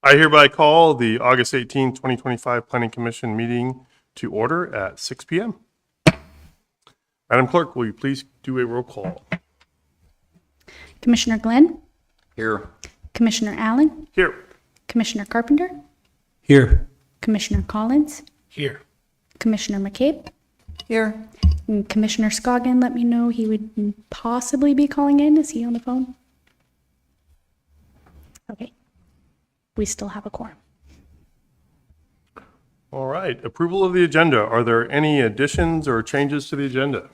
I hereby call the August 18, 2025 Planning Commission meeting to order at 6 p.m. Madam Clerk, will you please do a roll call? Commissioner Glenn? Here. Commissioner Allen? Here. Commissioner Carpenter? Here. Commissioner Collins? Here. Commissioner McCabe? Here. And Commissioner Scoggin let me know he would possibly be calling in. Is he on the phone? Okay. We still have a quorum. All right. Approval of the agenda. Are there any additions or changes to the agenda?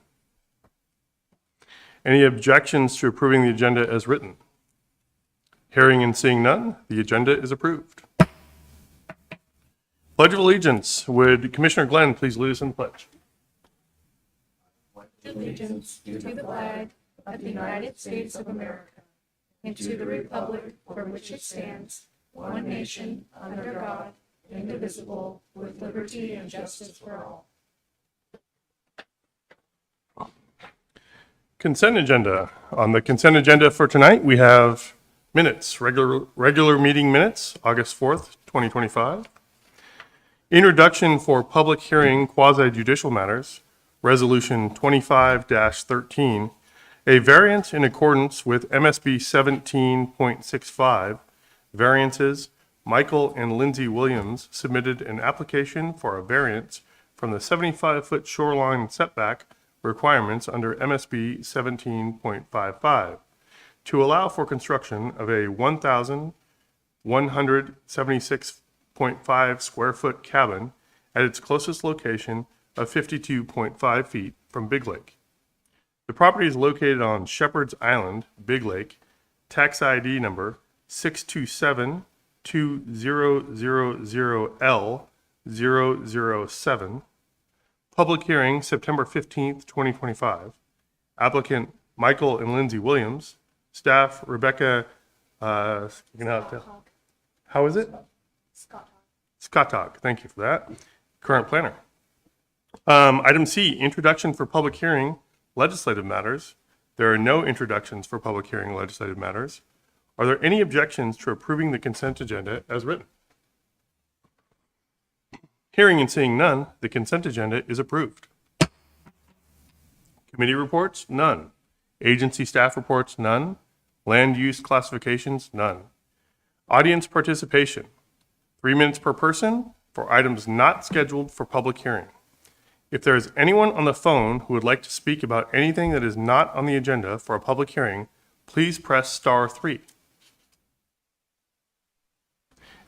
Any objections to approving the agenda as written? Hearing and seeing none, the agenda is approved. Pledge of Allegiance. Would Commissioner Glenn please lead us in the pledge? Allegiance to the flag of the United States of America and to the republic for which it stands, one nation, under God, indivisible, with liberty and justice for all. Consent agenda. On the consent agenda for tonight, we have minutes, regular meeting minutes, August 4th, 2025. Introduction for public hearing quasi-judicial matters, Resolution 25-13, a variance in accordance with MSB 17.65, variances. Michael and Lindsay Williams submitted an application for a variance from the 75-foot shoreline setback requirements under MSB 17.55 to allow for construction of a 1,176.5 square foot cabin at its closest location of 52.5 feet from Big Lake. The property is located on Shepherd's Island, Big Lake, tax ID number 627-2000L007. Public hearing September 15th, 2025. Applicant Michael and Lindsay Williams. Staff Rebecca, how is it? Scottock. Thank you for that. Current planner. Item C, introduction for public hearing, legislative matters. There are no introductions for public hearing legislative matters. Are there any objections to approving the consent agenda as written? Hearing and seeing none, the consent agenda is approved. Committee reports, none. Agency staff reports, none. Land use classifications, none. Audience participation, 3 minutes per person for items not scheduled for public hearing. If there is anyone on the phone who would like to speak about anything that is not on the agenda for a public hearing, please press *3.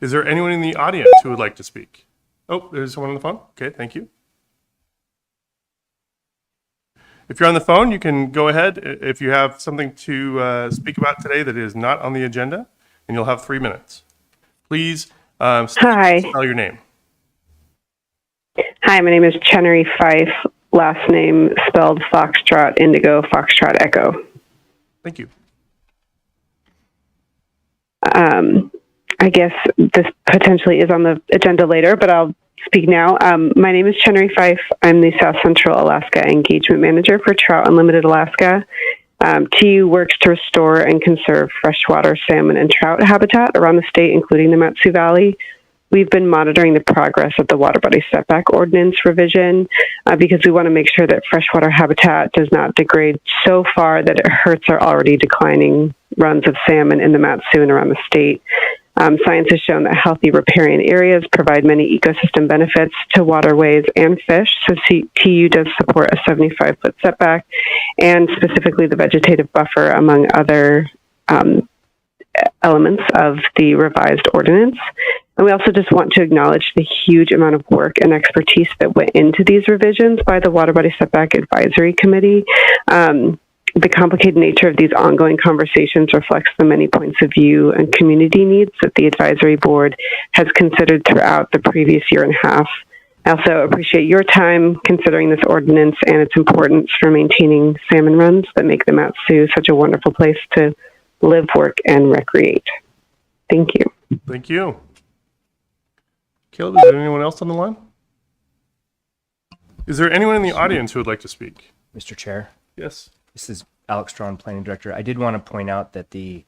Is there anyone in the audience who would like to speak? Oh, there's someone on the phone. Okay, thank you. If you're on the phone, you can go ahead if you have something to speak about today that is not on the agenda, and you'll have 3 minutes. Please spell your name. Hi, my name is Chenery Fife, last name spelled Foxtrot, Indigo, Foxtrot, Echo. Thank you. I guess this potentially is on the agenda later, but I'll speak now. My name is Chenery Fife. I'm the South Central Alaska Engagement Manager for Trout Unlimited Alaska. TU works to restore and conserve freshwater salmon and trout habitat around the state, including the Mat-Su Valley. We've been monitoring the progress of the water body setback ordinance revision because we want to make sure that freshwater habitat does not degrade so far that it hurts our already declining runs of salmon in the Mat-Su and around the state. Science has shown that healthy riparian areas provide many ecosystem benefits to waterways and fish, so TU does support a 75-foot setback and specifically the vegetative buffer among other elements of the revised ordinance. And we also just want to acknowledge the huge amount of work and expertise that went into these revisions by the Water Body Setback Advisory Committee. The complicated nature of these ongoing conversations reflects the many points of view and community needs that the advisory board has considered throughout the previous year and a half. I also appreciate your time considering this ordinance and its importance for maintaining salmon runs that make the Mat-Su such a wonderful place to live, work, and recreate. Thank you. Thank you. Caleb, is there anyone else on the line? Is there anyone in the audience who would like to speak? Mr. Chair, Yes. this is Alex Strawn, Planning Director. I did want to point out that the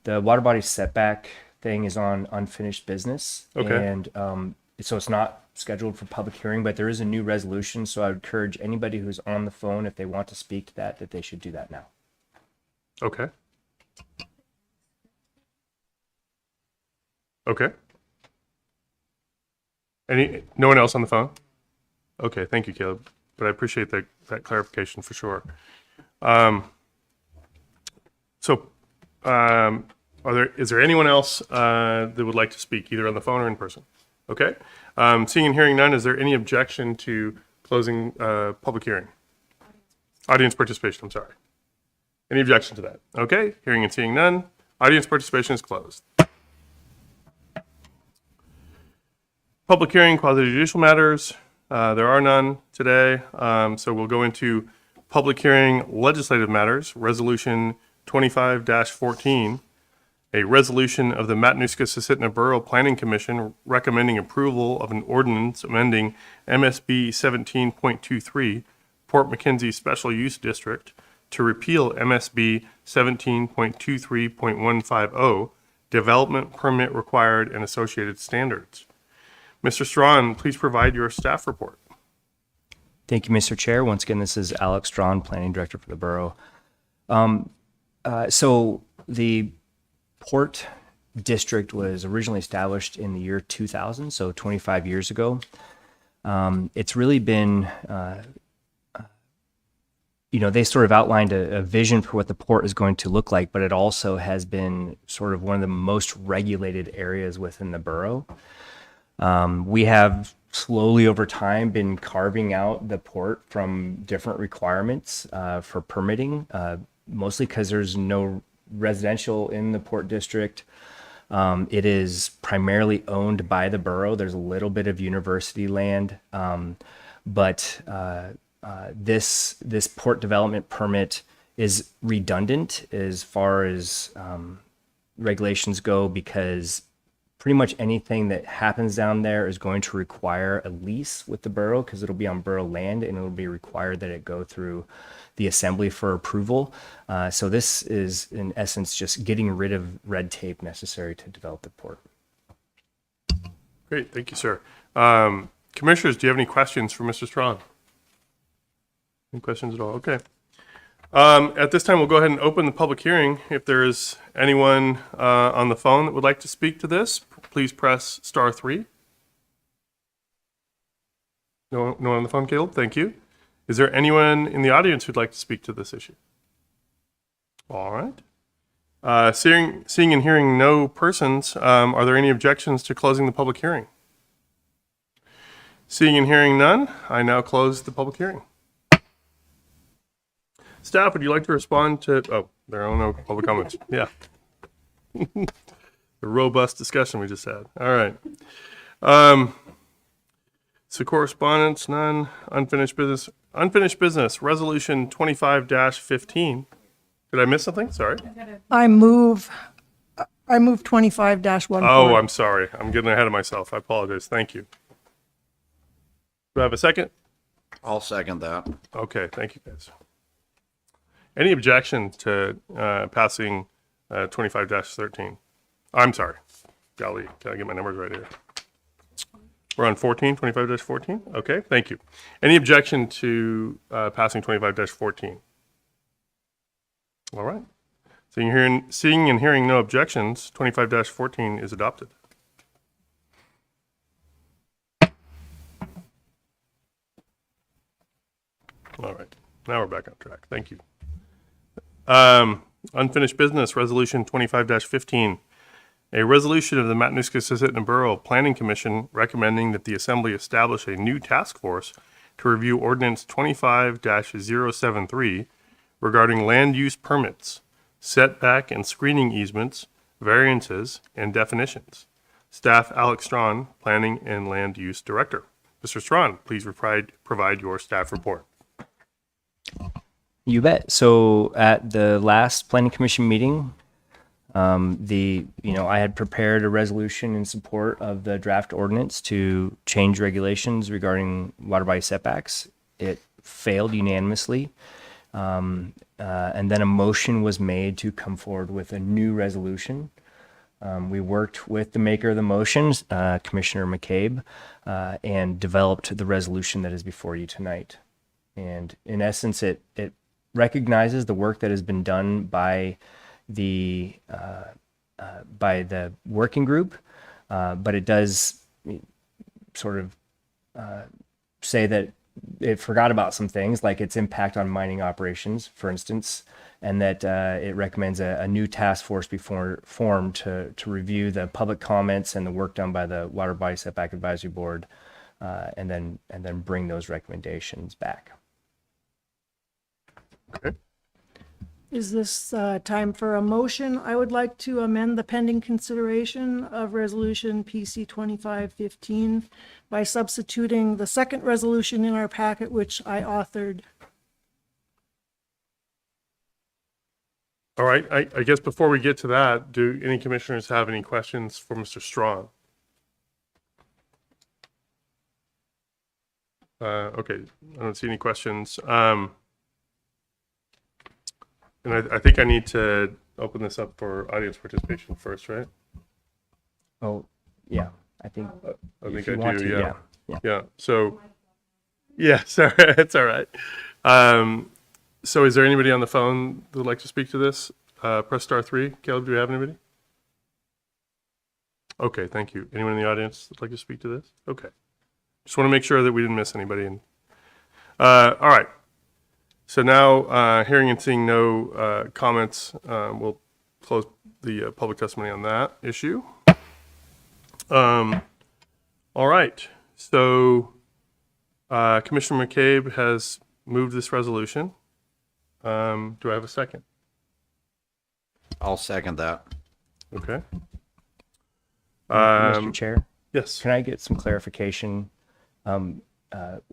water body setback thing is on unfinished business. Okay. And so it's not scheduled for public hearing, but there is a new resolution. So I would encourage anybody who's on the phone, if they want to speak to that they should do that now. Okay. Okay. No one else on the phone? Okay, thank you, Caleb. But I appreciate that clarification for sure. Is there anyone else that would like to speak, either on the phone or in person? Okay. Seeing and hearing none, is there any objection to closing public hearing? Audience participation, I'm sorry. Any objection to that? Okay, hearing and seeing none, audience participation is closed. Public hearing, quasi-judicial matters, there are none today, so we'll go into public hearing, legislative matters, Resolution 25-14, a resolution of the Matanuska-Susitna Borough Planning Commission recommending approval of an ordinance amending MSB 17.23, Port McKenzie Special Use District, to repeal MSB 17.23.150, Development Permit Required and Associated Standards. Mr. Strawn, please provide your staff report. Thank you, Mr. Chair. Once again, this is Alex Strawn, Planning Director for the borough. So the Port District was originally established in the year 2000, so 25 years ago. It's really been, they sort of outlined a vision for what the port is going to look like, but it also has been sort of one of the most regulated areas within the borough. We have slowly over time been carving out the port from different requirements for permitting, mostly because there's no residential in the Port District. It is primarily owned by the borough. There's a little bit of university land, but this port development permit is redundant as far as regulations go, because pretty much anything that happens down there is going to require a lease with the borough, because it'll be on borough land and it'll be required that it go through the assembly for approval. So this is in essence just getting rid of red tape necessary to develop the port. Great, thank you, sir. Commissioners, do you have any questions for Mr. Strawn? Any questions at all? Okay. At this time, we'll go ahead and open the public hearing. If there is anyone on the phone that would like to speak to this, please press *3. No one on the phone, Caleb? Thank you. Is there anyone in the audience who'd like to speak to this issue? All right. Seeing and hearing no persons, are there any objections to closing the public hearing? Seeing and hearing none, I now close the public hearing. Staff, would you like to respond to, there are no public comments. Yeah. The robust discussion we just had. All right. So correspondence, none. Unfinished business, Resolution 25-15. Did I miss something? Sorry. I move 25-14. Oh, I'm sorry. I'm getting ahead of myself. I apologize. Thank you. Do I have a second? I'll second that. Okay, thank you, guys. Any objection to passing 25-13? I'm sorry. Golly, can I get my numbers right here? We're on 25-14? Okay, thank you. Any objection to passing 25-14? All right. Seeing and hearing no objections, 25-14 is adopted. All right. Now we're back on track. Thank you. Unfinished business, Resolution 25-15. A resolution of the Matanuska-Susitna Borough Planning Commission recommending that the Assembly establish a new task force to review Ordinance 25-073 regarding land use permits, setback and screening easements, variances, and definitions. Staff Alex Strawn, Planning and Land Use Director. Mr. Strawn, please provide your staff report. You bet. So at the last Planning Commission meeting, I had prepared a resolution in support of the draft ordinance to change regulations regarding water body setbacks. It failed unanimously. And then a motion was made to come forward with a new resolution. We worked with the maker of the motions, Commissioner McCabe, and developed the resolution that is before you tonight. And in essence, it recognizes the work that has been done by the working group, but it does sort of say that it forgot about some things, like its impact on mining operations, for instance, and that it recommends a new task force be formed to review the public comments and the work done by the Water Body Setback Advisory Board, and then bring those recommendations back. Okay. Is this time for a motion? I would like to amend the pending consideration of Resolution PC 2515 by substituting the second resolution in our packet, which I authored. All right. I guess before we get to that, do any commissioners have any questions for Mr. Strawn? Okay, I don't see any questions. And I think I need to open this up for audience participation first, right? Oh, yeah, I think. I if think you I want do, to, yeah. Yeah, so, yeah, sorry, it's all right. So is there anybody on the phone that would like to speak to this? Press *3. Caleb, do we have anybody? Okay, thank you. Anyone in the audience that'd like to speak to this? Okay. Just want to make sure that we didn't miss anybody. All right. So now, hearing and seeing no comments, we'll close the public testimony on that issue. All right. So Commissioner McCabe has moved this resolution. Do I have a second? I'll second that. Okay. Mr. Chair, Yes. can I get some clarification?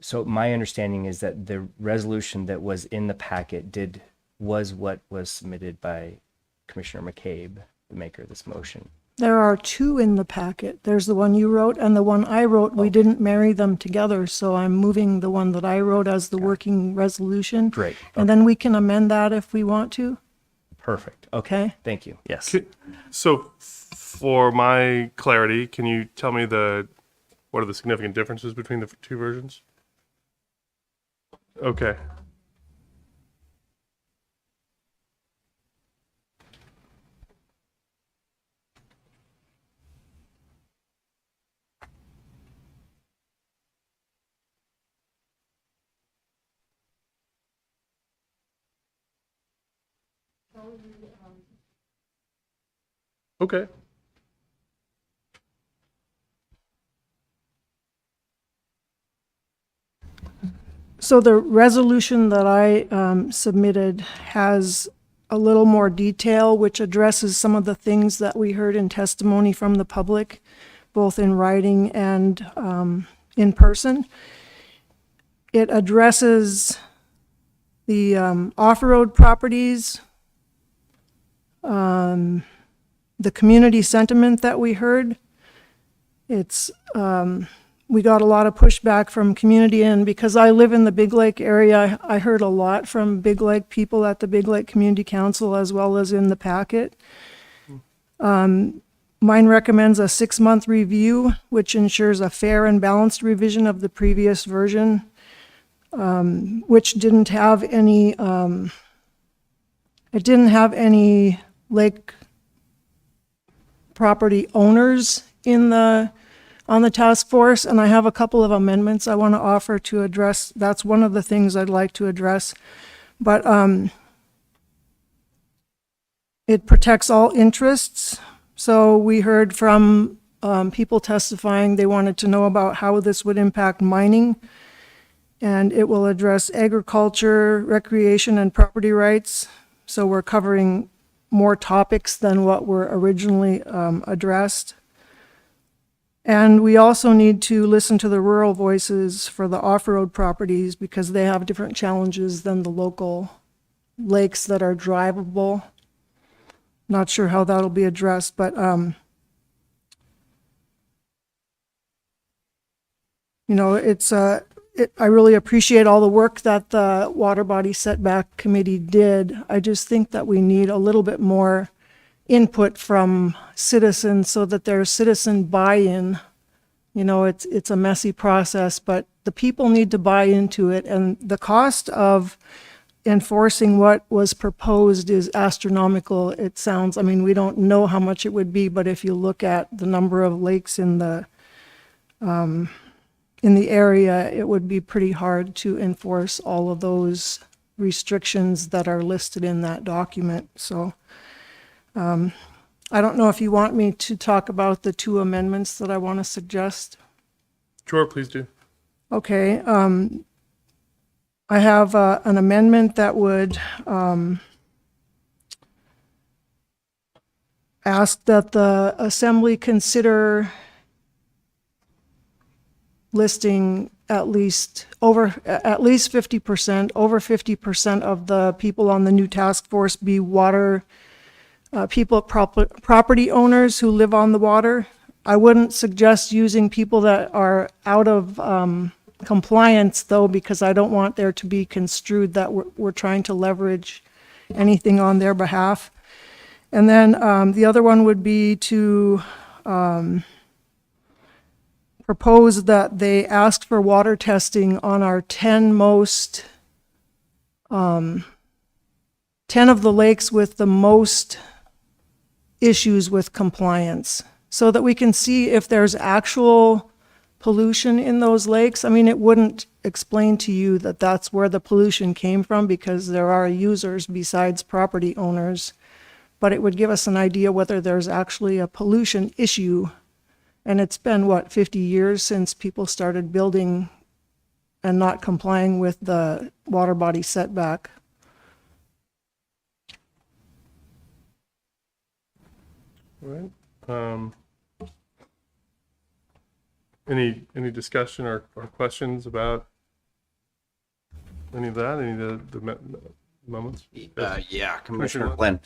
So my understanding is that the resolution that was in the packet was what was submitted by Commissioner McCabe, the maker of this motion. There are two in the packet. There's the one you wrote and the one I wrote. We didn't marry them together, so I'm moving the one that I wrote as the working resolution. Great. And then we can amend that if we want to. Perfect. Okay. Okay. Thank you. Yes. So for my clarity, can you tell me what are the significant differences between the two versions? Okay. Okay. So the resolution that I submitted has a little more detail, which addresses some of the things that we heard in testimony from the public, both in writing and in person. It addresses the off-road properties, the community sentiment that we heard. We got a lot of pushback from community, and because I live in the Big Lake area, I heard a lot from Big Lake people at the Big Lake Community Council as well as in the packet. Mine recommends a 6-month review, which ensures a fair and balanced revision of the previous version, which didn't have any, it didn't have any lake property owners on the task force, and I have a couple of amendments I want to offer to address. That's one of the things I'd like to address. But it protects all interests. So we heard from people testifying they wanted to know about how this would impact mining, and it will address agriculture, recreation, and property rights. So we're covering more topics than what were originally addressed. And we also need to listen to the rural voices for the off-road properties because they have different challenges than the local lakes that are drivable. Not sure how that'll be addressed, but I really appreciate all the work that the Water Body Setback Committee did. I just think that we need a little bit more input from citizens so that there's citizen buy-in. You know, it's a messy process, but the people need to buy into it, and the cost of enforcing what was proposed is astronomical. It sounds, I mean, we don't know how much it would be, but if you look at the number of lakes in the area, it would be pretty hard to enforce all of those restrictions that are listed in that document. So I don't know if you want me to talk about the two amendments that I want to suggest. Sure, please do. Okay, I have an amendment that would ask that the assembly consider listing at least 50%, over 50% of the people on the new task force be water property owners who live on the water. I wouldn't suggest using people that are out of compliance, though, because I don't want there to be construed that we're trying to leverage anything on their behalf. And then the other one would be to propose that they ask for water testing on our 10 of the lakes with the most issues with compliance, so that we can see if there's actual pollution in those lakes. I mean, it wouldn't explain to you that that's where the pollution came from, because there are users besides property owners, but it would give us an idea whether there's actually a pollution issue. And it's been, 50 years since people started building and not complying with the water body setback. All right. Any discussion or questions about any of that? Any of the moments? Yeah, Commissioner Commissioner Glenn,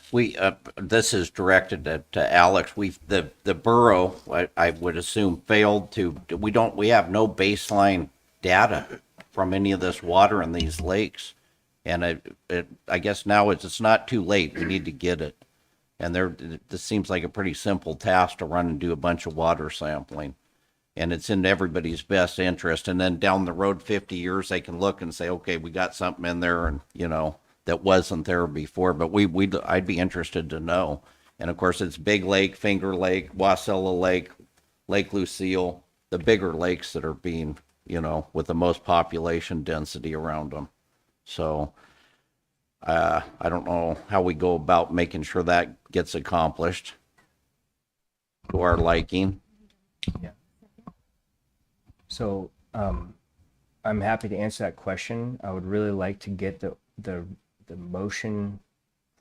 this is directed to Alex. The borough, I would assume, failed to, we have no baseline data from any of this water in these lakes. And I guess now it's not too late. We need to get it. And this seems like a pretty simple task to run and do a bunch of water sampling. And it's in everybody's best interest. And then down the road, 50 years, they can look and say, okay, we got something in there, and, that wasn't there before. But I'd be interested to know. And of course, it's Big Lake, Finger Lake, Wasilla Lake, Lake Lucille, the bigger lakes that are being, with the most population density around them. So I don't know how we go about making sure that gets accomplished to our liking. Yeah. So I'm happy to answer that question. I would really like to get the motion,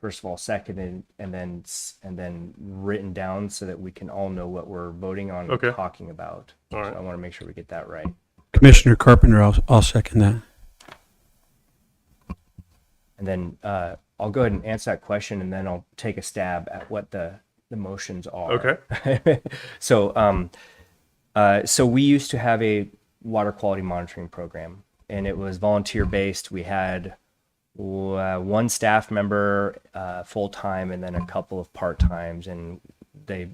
first of all, seconded, and then written down so that we can all know what we're voting on Okay. and talking about. All right. So I want to make sure we get that right. Commissioner Carpenter, I'll second that. And then I'll go ahead and answer that question, and then I'll take a stab at what the motions are. Okay. So we used to have a water quality monitoring program, and it was volunteer based. We had one staff member full-time and then a couple of part-times, and they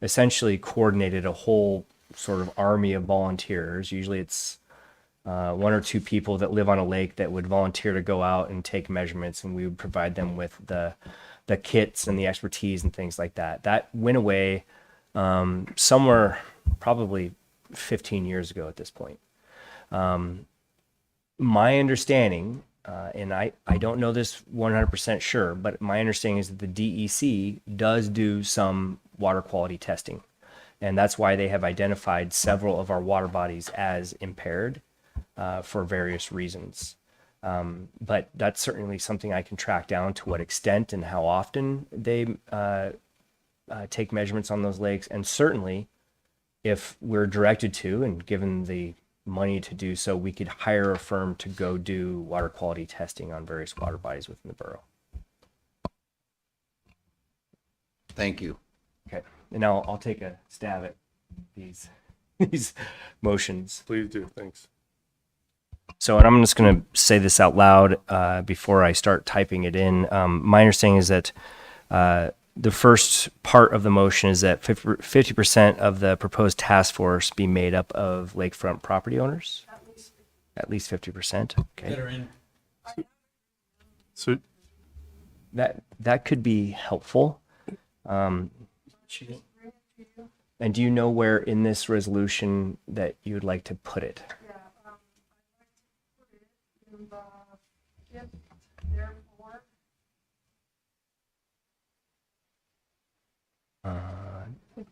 essentially coordinated a whole sort of army of volunteers. Usually it's one or two people that live on a lake that would volunteer to go out and take measurements, and we would provide them with the kits and the expertise and things like that. That went away somewhere probably 15 years ago at this point. My understanding, and I don't know this 100% sure, but my understanding is that the DEC does do some water quality testing. And that's why they have identified several of our water bodies as impaired for various reasons. But that's certainly something I can track down, to what extent and how often they take measurements on those lakes. And certainly, if we're directed to and given the money to do so, we could hire a firm to go do water quality testing on various water bodies within the borough. Thank you. Okay, and now I'll take a stab at these motions. Please do. Thanks. So, and I'm just going to say this out loud before I start typing it in. My understanding is that the first part of the motion is that 50% of the proposed task force be made up of lakefront property owners? At least 50%. Okay. So, That could be helpful. And do you know where in this resolution that you would like to put it?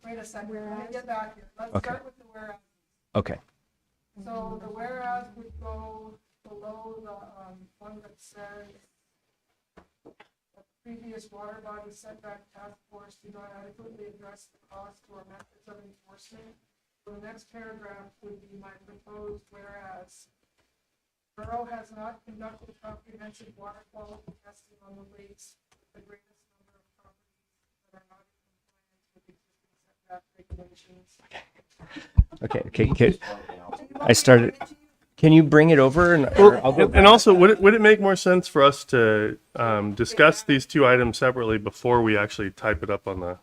Wait a second, let me get back here. Let's Okay. start with the whereas. Okay. So the whereas would go below the one that says the previous water body setback task force did not adequately address the cost or methods of enforcement. So the next paragraph would be my proposed whereas. Borough has not conducted comprehensive water quality testing on the lakes with the greatest number of properties that are not in compliance with existing setback regulations. Okay. I started. Can you bring it over and or I'll go? and also, would it make more sense for us to discuss these two items separately before we actually type it up on the?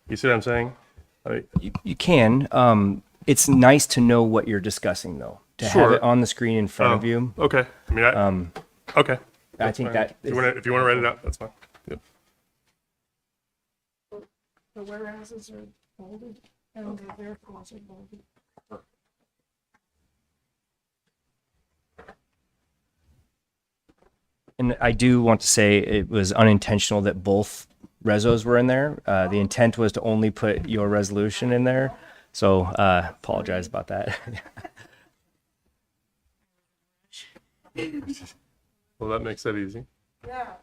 You see what I'm saying? I mean, You can. It's nice to know what you're discussing, though. To have Sure. it on the screen in front of you. Okay. I mean, okay. I That's think fine. that if you want to write it out, that's fine. Yep. The whereases are bolded and the therefores are bolded. And I do want to say it was unintentional that both resos were in there. The intent was to only put your resolution in there. So apologize about that. Well, that makes that easy. Yeah.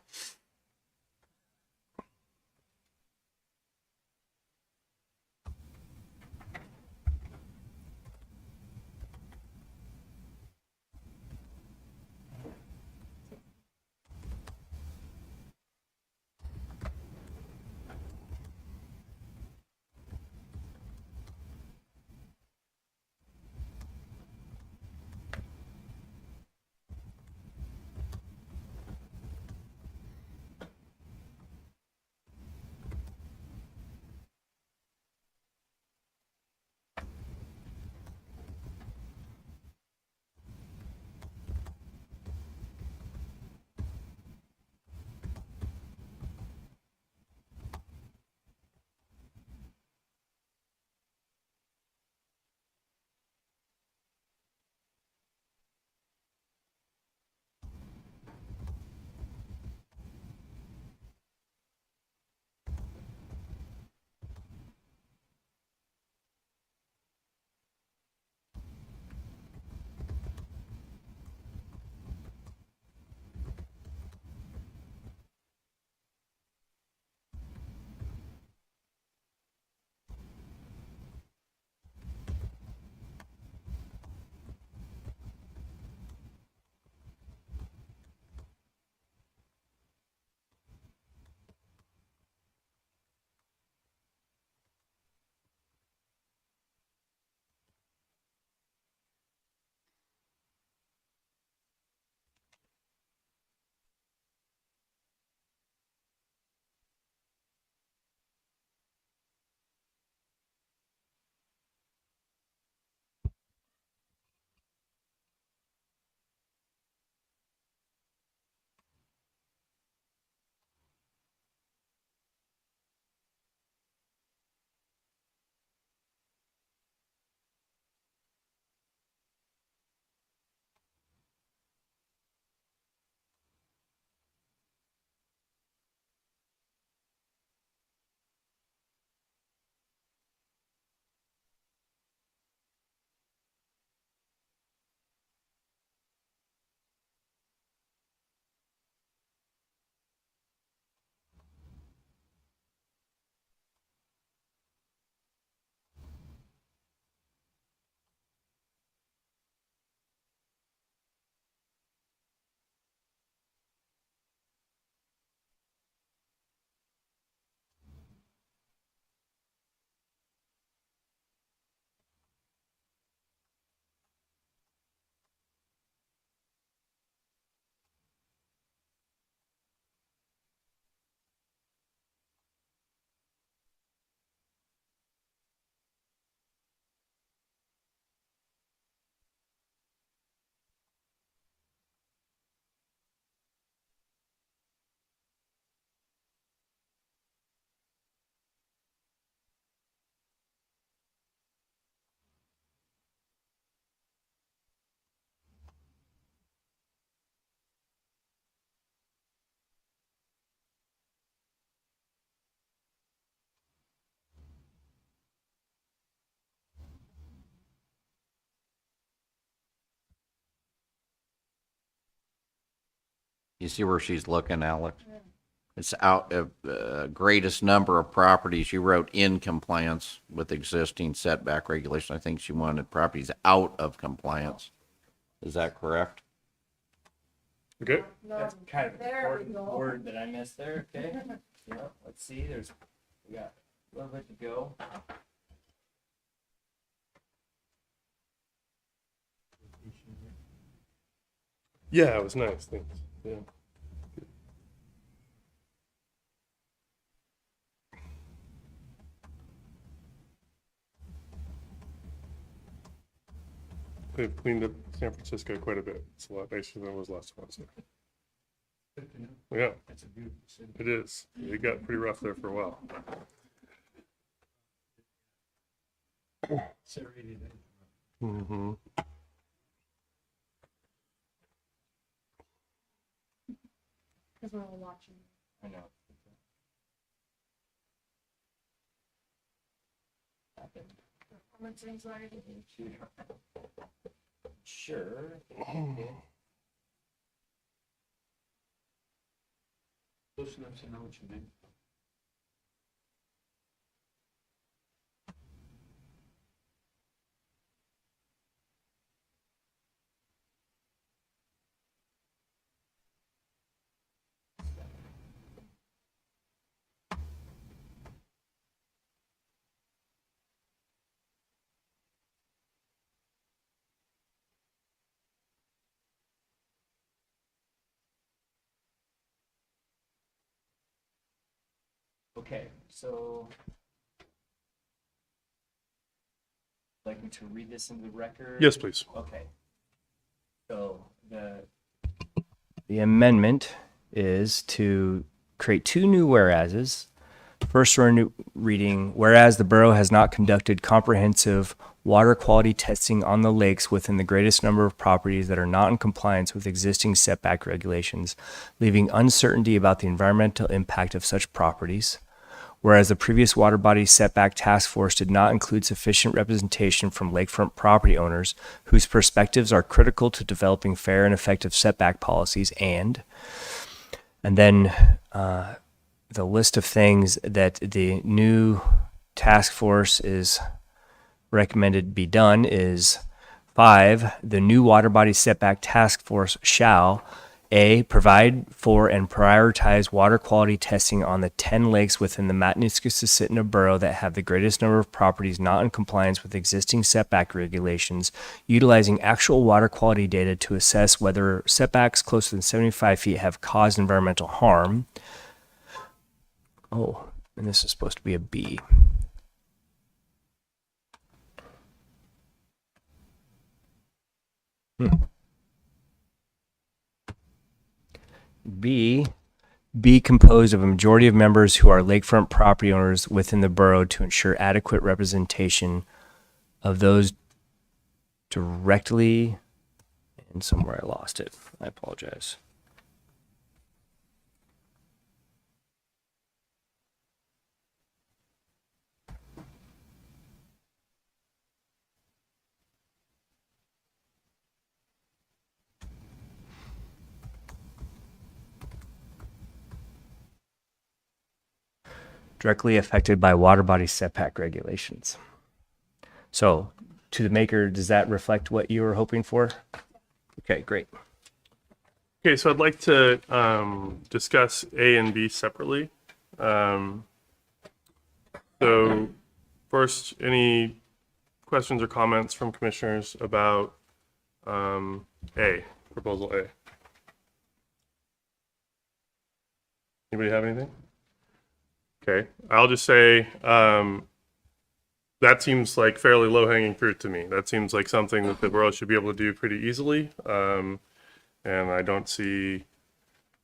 You see where she's looking, Alex? It's out of greatest number of properties. You wrote in compliance with existing setback regulation. I think she wanted properties out of compliance. Is that correct? Okay. That's kind of an important word that I missed there, okay? Yeah, let's see, we got a little bit to go. Yeah, it was nice. Thanks. Yeah. They've cleaned up San Francisco quite a bit. It's a lot nicer than it was last time. So. Yeah, it is. It got pretty rough there for a while. Mm-hmm. Because we're all watching. I know. Performance anxiety. Sure. Close enough to know what you mean. Okay, so like me to read this into the record? Yes, please. Okay. So the amendment is to create two new whereases. First reading, whereas the borough has not conducted comprehensive water quality testing on the lakes within the greatest number of properties that are not in compliance with existing setback regulations, leaving uncertainty about the environmental impact of such properties. Whereas the previous water body setback task force did not include sufficient representation from lakefront property owners whose perspectives are critical to developing fair and effective setback policies, and then the list of things that the new task force is recommended be done is 5, the new water body setback task force shall A, provide for and prioritize water quality testing on the 10 lakes within the Matanuska-Susitna borough that have the greatest number of properties not in compliance with existing setback regulations, utilizing actual water quality data to assess whether setbacks closer than 75 feet have caused environmental harm. Oh, and this is supposed to be a B. B, be composed of a majority of members who are lakefront property owners within the borough to ensure adequate representation of those directly, and somewhere I lost it. I apologize. Directly affected by water body setback regulations. So, to the maker, does that reflect what you were hoping for? Okay, great. Okay, so I'd like to discuss A and B separately. So first, any questions or comments from commissioners about A, proposal A? Anybody have anything? Okay, I'll just say that seems like fairly low-hanging fruit to me. That seems like something that the borough should be able to do pretty easily. And I don't see,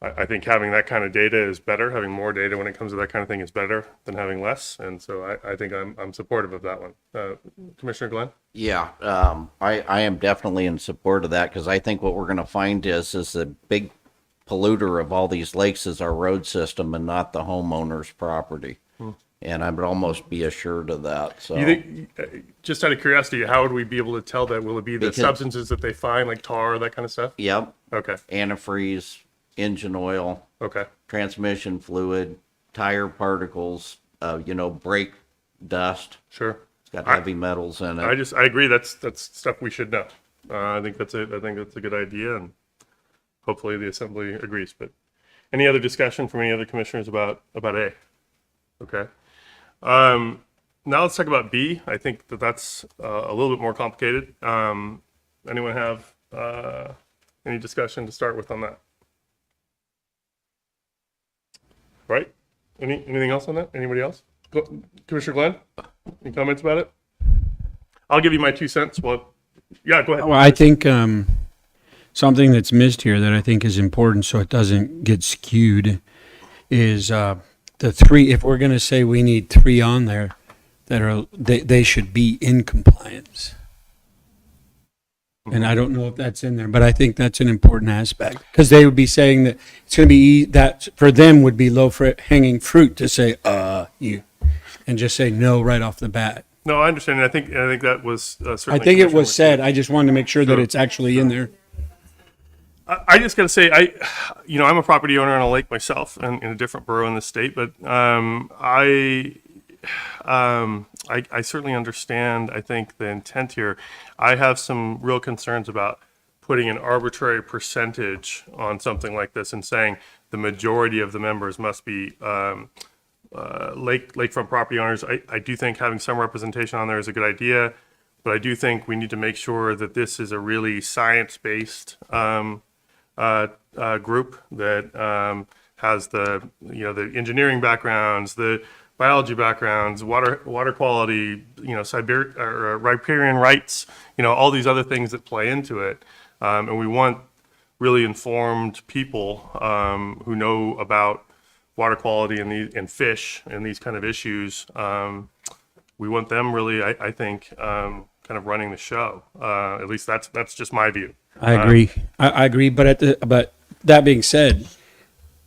I think having that kind of data is better. Having more data when it comes to that kind of thing is better than having less. And so I think I'm supportive of that one. Commissioner Glenn? Yeah, I am definitely in support of that, because I think what we're going to find is the big polluter of all these lakes is our road system and not the homeowner's property. And I would almost be assured of that. So You think, just out of curiosity, how would we be able to tell that? Will it be the Because- substances that they find, like tar, that kind of stuff? Yep, Okay. antifreeze, engine oil, Okay. transmission fluid, tire particles, brake dust. Sure. It's got heavy metals in I it. agree. That's stuff we should know. I think that's a good idea, and hopefully the assembly agrees. But any other discussion from any other commissioners about A? Okay. Now let's talk about B. I think that's a little bit more complicated. Anyone have any discussion to start with on that? Right? Anything else on that? Anybody else? Commissioner Glenn? Any comments about it? I'll give you my 2 cents. Well, yeah, go ahead. Well, I think something that's missed here that I think is important so it doesn't get skewed is the three. If we're going to say we need three on there, they should be in compliance. And I don't know if that's in there, but I think that's an important aspect because they would be saying that it's going to be that for them would be low hanging fruit to say you, and just say no right off the bat. No, I understand. I think that was certainly. I think it was Commissioner said. I just wanted to make sure that it's actually in there. I just got to say, I'm a property owner on a lake myself, and in a different borough in the state. But I certainly understand. I think the intent here. I have some real concerns about putting an arbitrary percentage on something like this and saying the majority of the members must be lakefront property owners. I do think having some representation on there is a good idea, but I do think we need to make sure that this is a really science-based group that has the engineering backgrounds, the biology backgrounds, water quality, riparian rights, all these other things that play into it, and we want really informed people who know about water quality and fish and these kind of issues. We want them really, I think, kind of running the show. At least that's just my view. I agree. I agree. But that being said,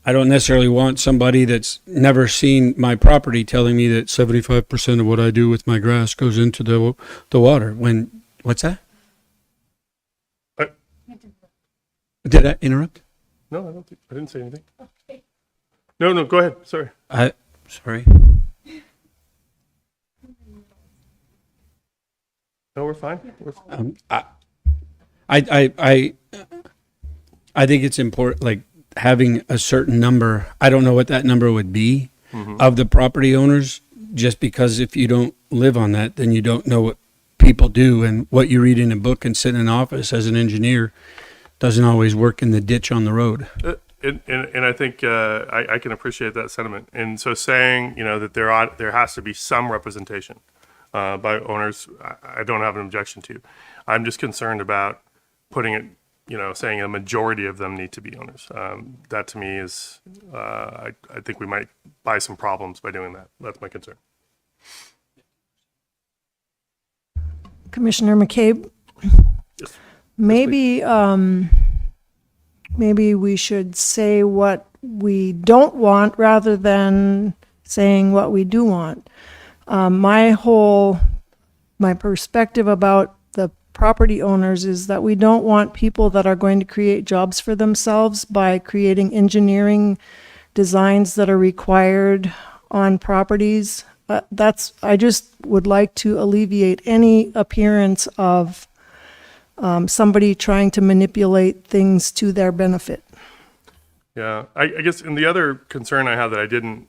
I don't necessarily want somebody that's never seen my property telling me that 75% of what I do with my grass goes into the water. What's that? Did I interrupt? No, I didn't say anything. No, go ahead. Sorry. Sorry. No, we're fine. I think it's important, like having a certain number. I don't know what that number would be of the property owners, just because if you don't live on that, then you don't know what people do, and what you read in a book and sit in an office as an engineer doesn't always work in the ditch on the road. And I think I can appreciate that sentiment. And so saying, that there has to be some representation by owners, I don't have an objection to. I'm just concerned about putting it, saying a majority of them need to be owners. That to me is, I think we might buy some problems by doing that. That's my concern. Commissioner McCabe, Yes. maybe we should say what we don't want rather than saying what we do want. My perspective about the property owners is that we don't want people that are going to create jobs for themselves by creating engineering designs that are required on properties. I just would like to alleviate any appearance of somebody trying to manipulate things to their benefit. Yeah, I guess, and the other concern I have that I didn't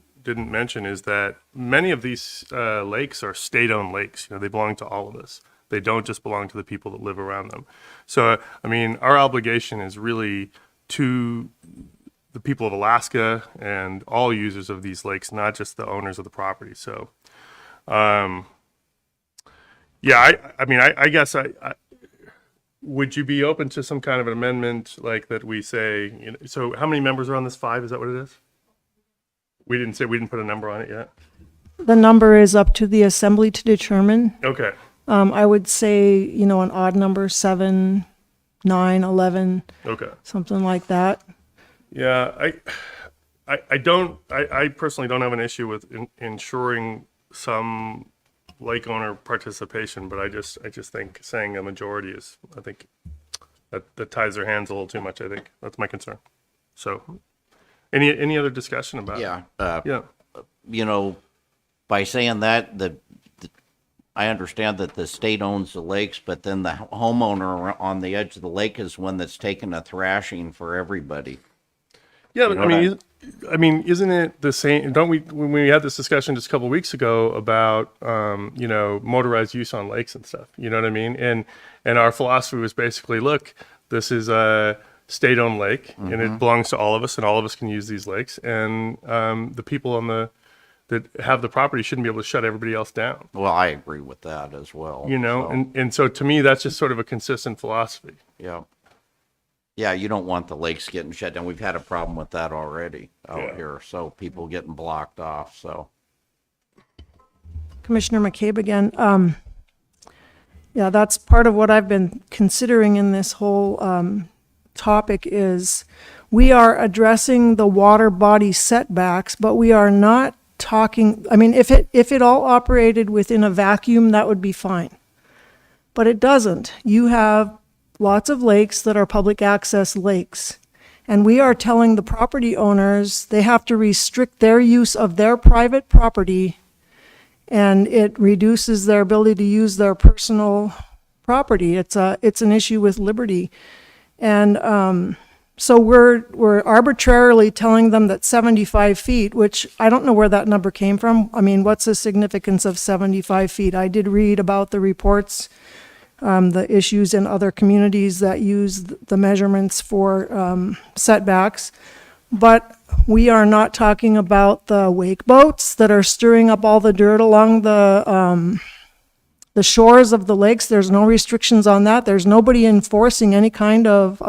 mention is that many of these lakes are state-owned lakes. They belong to all of us. They don't just belong to the people that live around them. So, our obligation is really to the people of Alaska and all users of these lakes, not just the owners of the property. So, I guess would you be open to some kind of an amendment like that we say, so how many members are on this? 5, is that what it is? We didn't put a number on it yet? The number is up to the assembly to determine. Okay. I would say, an odd number, 7, 9, 11, Okay. something like that. Yeah, I personally don't have an issue with ensuring some lake owner participation, but I just think saying a majority is, I think that ties their hands a little too much. I think that's my concern. So, any other discussion about it? Yeah. Yeah. You know, by saying that, I understand that the state owns the lakes, but then the homeowner on the edge of the lake is one that's taking a thrashing for everybody. Yeah, You but know what I mean, isn't it the same? Don't we, when we had this discussion just a couple of weeks ago about, motorized use on lakes and stuff, you know what I mean? And our philosophy was basically, look, this is a state-owned lake and it belongs to all of us and all of us can use these lakes. And, the people that have the property shouldn't be able to shut everybody else down, Well, I agree with that as well. So, And so to me, that's just sort of a consistent philosophy. yeah. Yeah, you don't want the lakes getting shut down. We've had a problem with that already out Yeah. here. So people getting blocked off. So Commissioner McCabe again. Yeah, that's part of what I've been considering in this whole topic is we are addressing the water body setbacks, but we are not talking, I mean, if it all operated within a vacuum, that would be fine. But it doesn't. You have lots of lakes that are public access lakes. And we are telling the property owners they have to restrict their use of their private property, and it reduces their ability to use their personal property. It's an issue with liberty. And so we're arbitrarily telling them that 75 feet, which I don't know where that number came from. I mean, what's the significance of 75 feet? I did read about the reports, the issues in other communities that use the measurements for setbacks. But we are not talking about the wake boats that are stirring up all the dirt along the shores of the lakes. There's no restrictions on that. There's nobody enforcing any kind of,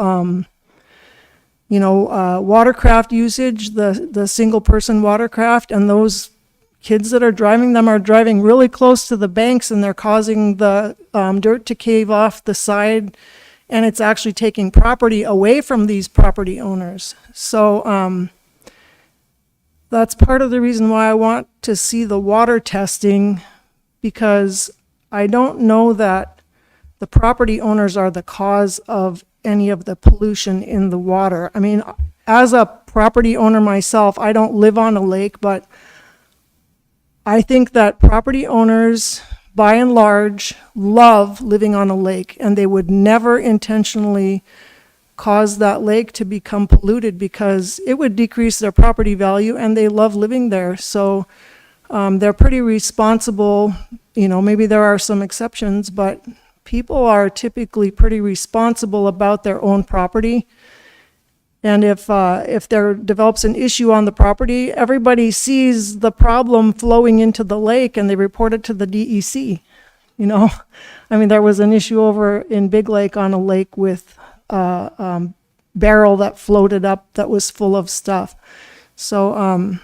watercraft usage, the single person watercraft, and those kids that are driving them are driving really close to the banks and they're causing the dirt to cave off the side, and it's actually taking property away from these property owners. So that's part of the reason why I want to see the water testing, because I don't know that the property owners are the cause of any of the pollution in the water. I mean, as a property owner myself, I don't live on a lake, but I think that property owners, by and large, love living on a lake, and they would never intentionally cause that lake to become polluted because it would decrease their property value, and they love living there. So they're pretty responsible. Maybe there are some exceptions, but people are typically pretty responsible about their own property. And if there develops an issue on the property, everybody sees the problem flowing into the lake and they report it to the DEC. I mean, there was an issue over in Big Lake on a lake with a barrel that floated up that was full of stuff. So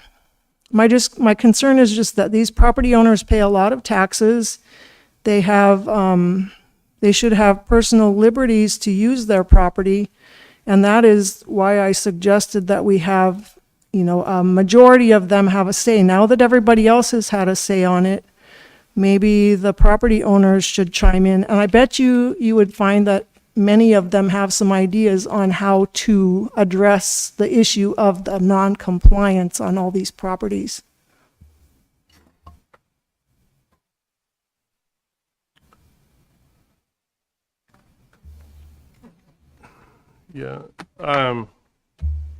my concern is just that these property owners pay a lot of taxes. They should have personal liberties to use their property. And that is why I suggested that we have, a majority of them have a say. Now that everybody else has had a say on it, maybe the property owners should chime in. And I bet you would find that many of them have some ideas on how to address the issue of the non-compliance on all these properties. Yeah. I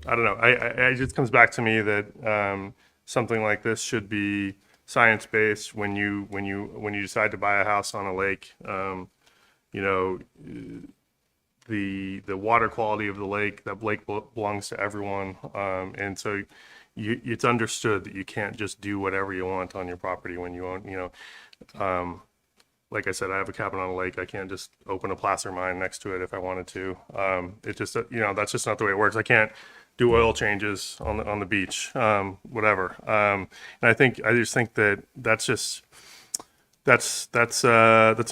don't know. It just comes back to me that something like this should be science-based when you decide to buy a house on a lake. The water quality of the lake, that lake belongs to everyone. And so it's understood that you can't just do whatever you want on your property when you own, like I said, I have a cabin on a lake. I can't just open a placer mine next to it if I wanted to. It just, that's just not the way it works. I can't do oil changes on the beach, whatever. And I just think that that's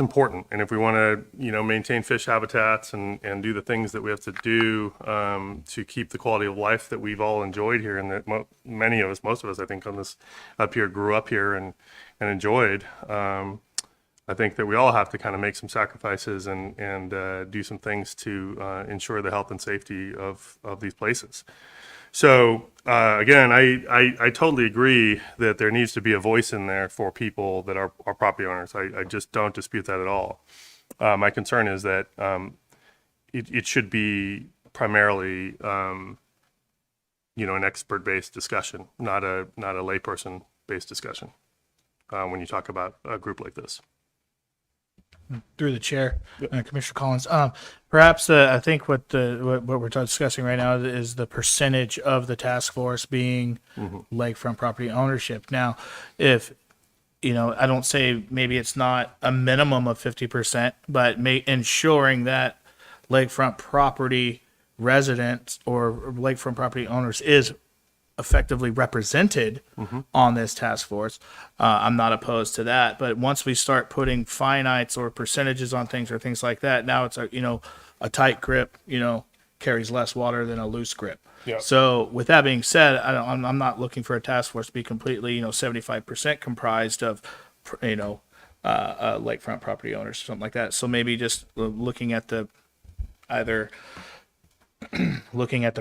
important. And if we want to, maintain fish habitats and do the things that we have to do to keep the quality of life that we've all enjoyed here, and that most of us, I think, on this up here grew up here and enjoyed. I think that we all have to kind of make some sacrifices and do some things to ensure the health and safety of these places. So again, I totally agree that there needs to be a voice in there for people that are property owners. I just don't dispute that at all. My concern is that it should be primarily an expert-based discussion, not a layperson-based discussion when you talk about a group like this. Through the chair, Commissioner Collins. Perhaps I think what we're discussing right now is the percentage of the task force being lakefront property ownership. Now, if I don't say maybe it's not a minimum of 50%, but ensuring that lakefront property residents or lakefront property owners is effectively represented on this task force. I'm not opposed to that, but once we start putting finites or percentages on things or things like that, now it's a tight grip, carries less water than a loose grip. Yeah. So with that being said, I'm not looking for a task force to be completely, 75% comprised of, lakefront property owners, something like that. So maybe just looking at the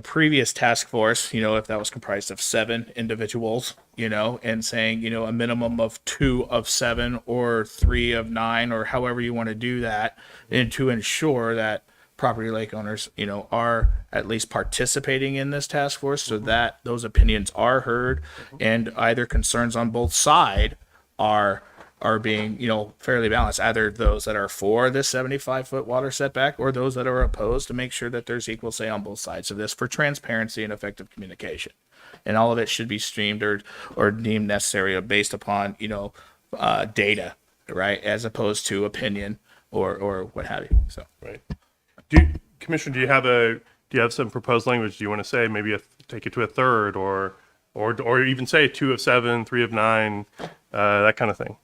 previous task force, if that was comprised of 7 individuals, and saying, a minimum of 2 of 7 or 3 of 9 or however you want to do that, and to ensure that property lake owners, are at least participating in this task force so that those opinions are heard and either concerns on both sides are being, fairly balanced, either those that are for this 75-foot water setback or those that are opposed, to make sure that there's equal say on both sides of this for transparency and effective communication. And all of it should be streamed or deemed necessary based upon, data, right, as opposed to opinion or what have you. So, Right. Commissioner, do you have some proposed language? Do you want to say maybe take it to a third or even say 2 of 7, 3 of 9, that kind of thing?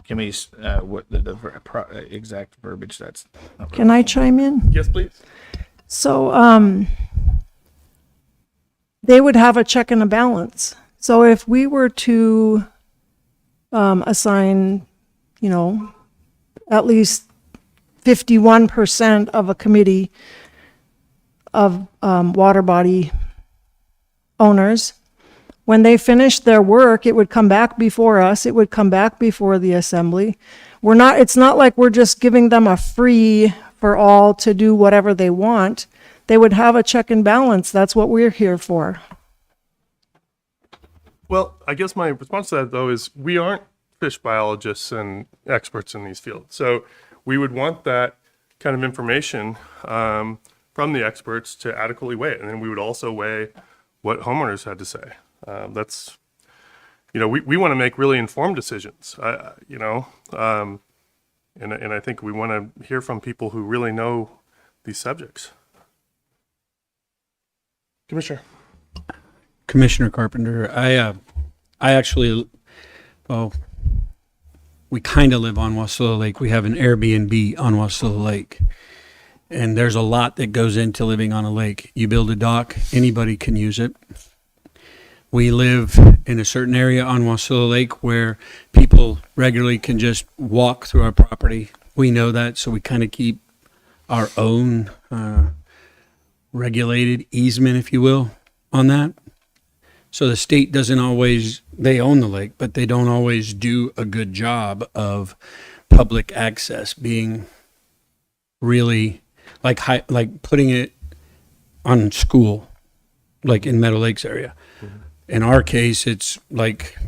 give me what the exact verbiage that's. Can I chime in? Yes, please. So they would have a check and a balance. So if we were to assign, at least 51% of a committee of water body owners, when they finished their work, it would come back before us. It would come back before the assembly. It's not like we're just giving them a free for all to do whatever they want. They would have a check and balance. That's what we're here for. Well, I guess my response to that, though, is we aren't fish biologists and experts in these fields. So we would want that kind of information from the experts to adequately weigh it. And then we would also weigh what homeowners had to say. That's, we want to make really informed decisions, and I think we want to hear from people who really know these subjects. Commissioner Carpenter, I actually, we kind of live on Wasilla Lake. We have an Airbnb on Wasilla Lake. And there's a lot that goes into living on a lake. You build a dock, anybody can use it. We live in a certain area on Wasilla Lake where people regularly can just walk through our property. We know that, so we kind of keep our own regulated easement, if you will, on that. So the state doesn't always, they own the lake, but they don't always do a good job of public access being really like putting it on school, like in Meadow Lakes area. Mm-hmm. In our case, it's like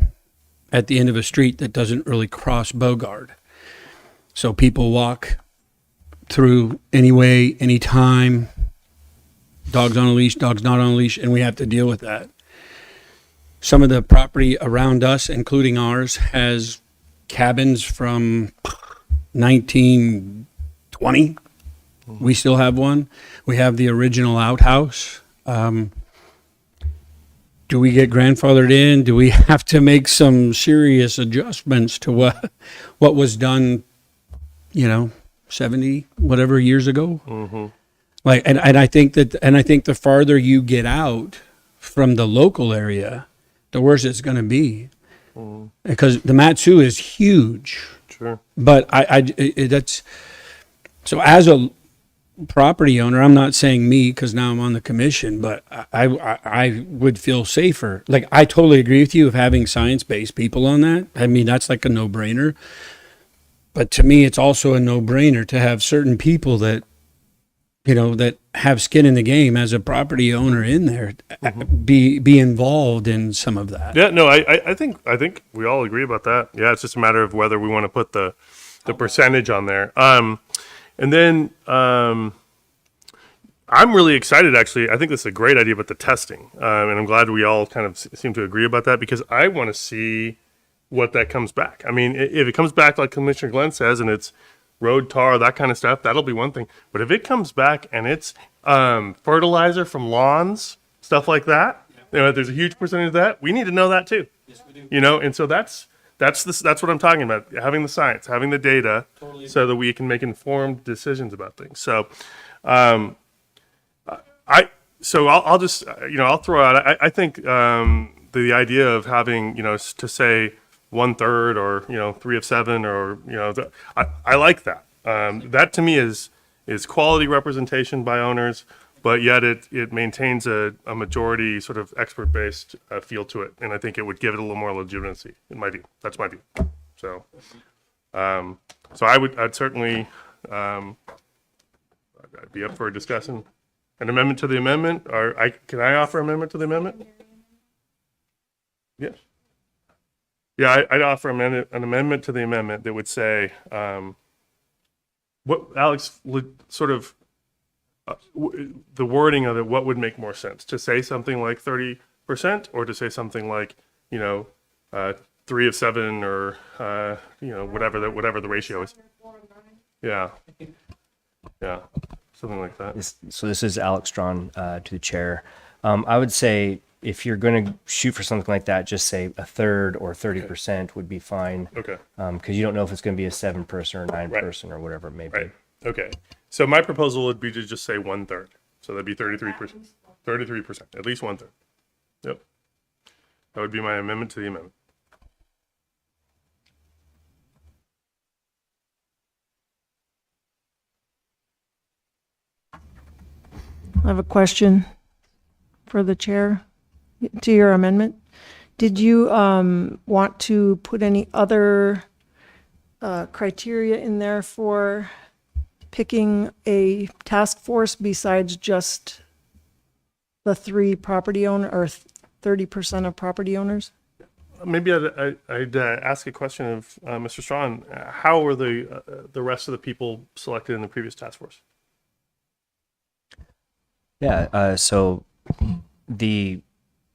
at the end of a street that doesn't really cross Bogard. So people walk through anyway, anytime, dogs on a leash, dogs not on a leash, and we have to deal with that. Some of the property around us, including ours, has cabins from 1920. We still have one. We have the original outhouse. Do we get grandfathered in? Do we have to make some serious adjustments to what was done, 70 whatever years ago? Mm-hmm. And I think the farther you get out from the local area, the worse it's going to be, because the Matsu is huge. Sure. But that's so property owner, I'm not saying me because now I'm on the commission, but I would feel safer. Like, I totally agree with you of having science-based people on that. I mean, that's like a no-brainer. But to me, it's also a no-brainer to have certain people that, you know, that have skin in the game as a property owner in there, be involved in some of that. Yeah, no, I think we all agree about that. Yeah, it's just a matter of whether we want to put the percentage on there. And then I'm really excited, actually. I think this is a great idea about the testing. And I'm glad we all kind of seem to agree about that, because I want to see what that comes back. I mean, if it comes back like Commissioner Glenn says, and it's road tar, that kind of stuff, that'll be one thing. But if it comes back and it's fertilizer from lawns, stuff like that, you know, if there's a huge percentage of that, we need to know that too. Yes, we do. You know, and so that's what I'm talking about, having the science, having the data, so that we can make informed decisions about things. So, I'll just, you know, I'll throw out, I think the idea of having, you know, to say 1/3 or, you know, 3 of 7, or, you know, I like that. That to me is quality representation by owners, but yet it maintains a majority sort of expert-based feel to it, and I think it would give it a little more legitimacy, in my view. That's my view. So, I'd certainly, I'd be up for discussing an amendment to the amendment, or can I offer amendment to the amendment? Yes. Yeah, I'd offer an amendment to the amendment that would say, what Alex sort of, the wording of it, what would make more sense? To say something like 30%, or to say something like, you know, 3 of 7, or, you know, whatever the ratio is. Yeah. Yeah, something like that. So this is Alex Strawn to the chair. I would say if you're going to shoot for something like that, just say 1/3 or 30% would be fine. Okay. Because you don't know if it's going to be a 7-person or 9-person or whatever it may be. Right. Okay. So my proposal would be to just say 1/3. So that'd be 33%. 33%, at least 1/3. Yep. That would be my amendment to the amendment. I have a question for the chair to your amendment. Did you want to put any other criteria in there for picking a task force besides just the 3 property owner, or 30% of property owners? Maybe I'd ask a question of Mr. Strawn. How were the rest of the people selected in the previous task force? Yeah, so the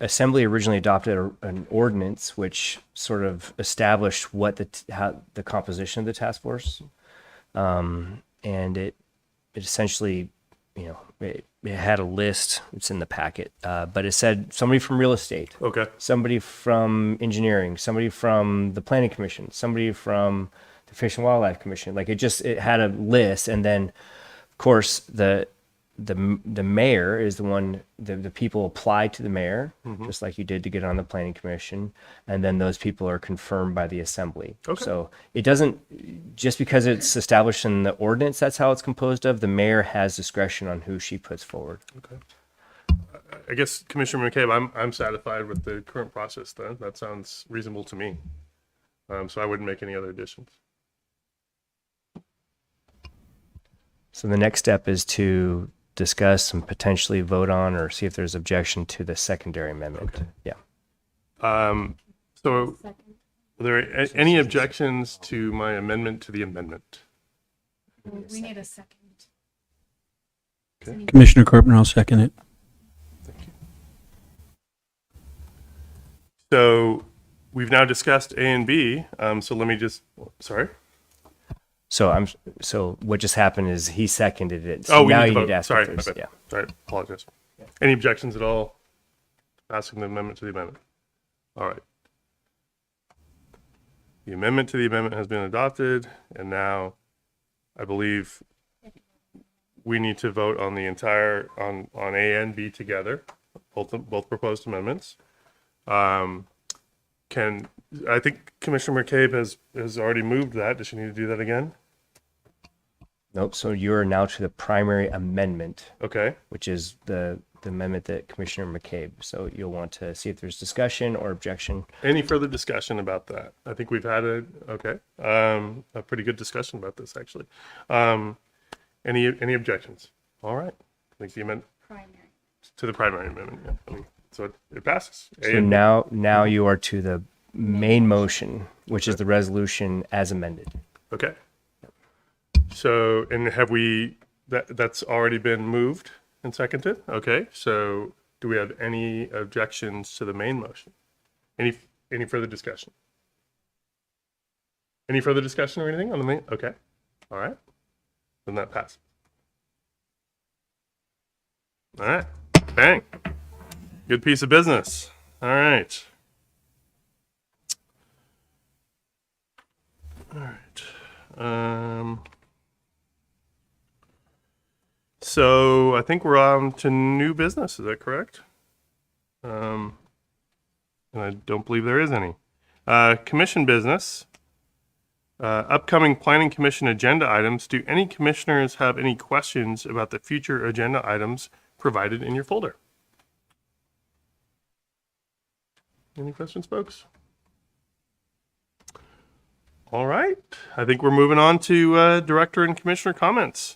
Assembly originally adopted an ordinance which sort of established what how the composition of the task force, and it essentially, you know, it had a list. It's in the packet, but it said somebody from real estate, Okay. somebody from engineering, somebody from the planning commission, somebody from the Fish and Wildlife Commission. Like it had a list, and then of course the mayor is the one, the people apply to the mayor, just like you did to get on the planning commission, and then those people are confirmed by the assembly. Okay. So it doesn't, just because it's established in the ordinance, that's how it's composed of. The mayor has discretion on who she puts forward. Okay. I guess Commissioner McCabe, I'm satisfied with the current process then. That sounds reasonable to me. So I wouldn't make any other additions. So the next step is to discuss and potentially vote on, or see if there's objection to the secondary amendment. Okay. Yeah. So are there any objections to my amendment to the amendment? We need a second. Commissioner Corpner, I'll second it. So we've now discussed A and B. So let me just, sorry. So what just happened is he seconded it. So Oh, we now need you to need vote. to ask Sorry, if my there's, bad. yeah. Sorry, apologize. Any objections at all? Passing the amendment to the amendment. All right. The amendment to the amendment has been adopted, and now I believe we need to vote on the entire, on A and B together, both proposed amendments. I think Commissioner McCabe has already moved that. Does she need to do that again? Nope. So you're now to the primary amendment, Okay. which is the amendment that Commissioner McCabe. So you'll want to see if there's discussion or objection. Any further discussion about that? I think we've had a pretty good discussion about this, actually. Any objections? All right. I think the amendment to the primary amendment. Yeah. I mean, so it passes. So now you are to the main motion, which is the resolution as amended. Okay. So, and have we, that's already been moved and seconded? Okay, so do we have any objections to the main motion? Any further discussion? Any further discussion or anything on the main? Okay, all right. Then that passes. All right, bang. Good piece of business. All right. All right. So I think we're on to new business. Is that correct? And I don't believe there is any. Commission business. Upcoming planning commission agenda items. Do any commissioners have any questions about the future agenda items provided in your folder? Any questions, folks? All right. I think we're moving on to director and commissioner comments.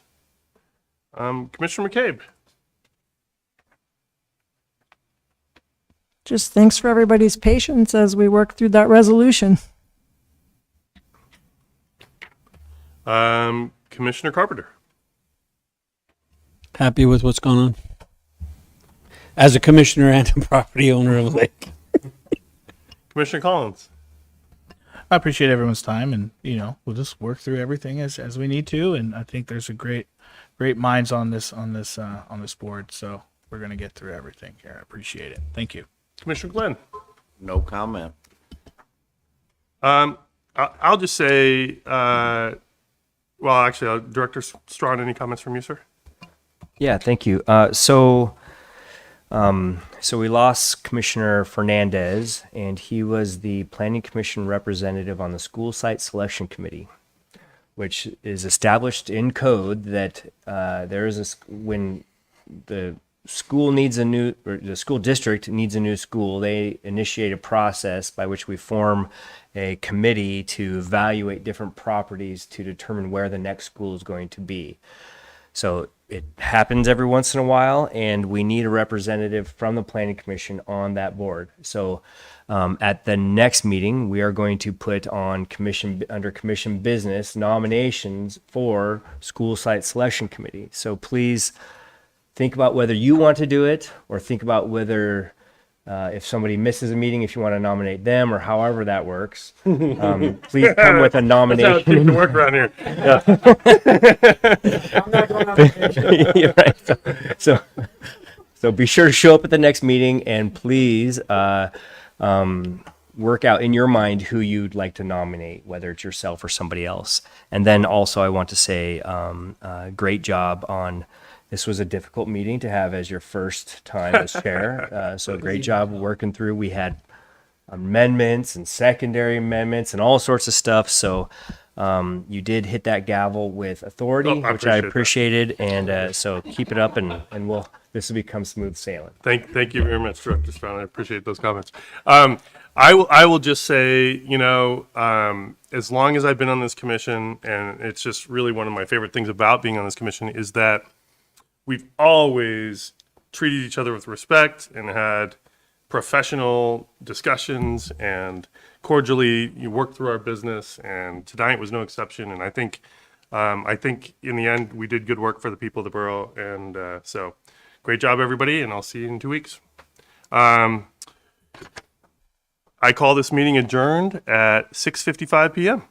Commissioner McCabe. Just thanks for everybody's patience as we work through that resolution. Commissioner Carpenter. Happy with what's going on? As a commissioner and a property owner of a lake. Commissioner Collins. I appreciate everyone's time, and we'll just work through everything as we need to. And I think there's a great minds on this board, so we're gonna get through everything here. I appreciate it. Thank you. Commissioner Glenn. No comment. I'll just say, Director Strawn, any comments from you, sir? Yeah, thank you. So we lost Commissioner Fernandez, and he was the Planning Commission representative on the School Site Selection Committee, which is established in code that when the school needs a new, or the school district needs a new school, they initiate a process by which we form a committee to evaluate different properties to determine where the next school is going to be. So it happens every once in a while, and we need a representative from the Planning Commission on that board. So at the next meeting, we are going to put on under commission business nominations for School Site Selection Committee. So please think about whether you want to do it, or think about whether if somebody misses a meeting, if you want to nominate them, or however that works. Please come with a nomination. That's how it seems to work around here. I'm not going on You're right. So be sure to show up at the next meeting, and please work out in your mind who you'd like to nominate, whether it's yourself or somebody else. And then also I want to say great job on, this was a difficult meeting to have as your first time as chair. So great job working through. We had amendments and secondary amendments and all sorts of stuff. So you did hit that gavel with authority, which I appreciated. And so keep it up, and this will become smooth sailing. Thank you very much, Director Strawn. I appreciate those comments. I will just say, as long as I've been on this commission, and it's just really one of my favorite things about being on this commission, is that we've always treated each other with respect and had professional discussions and cordially worked through our business. And tonight was no exception. And I think in the end, we did good work for the people of the borough. And so great job, everybody. And I'll see you in 2 weeks. I call this meeting adjourned at 6:55 p.m.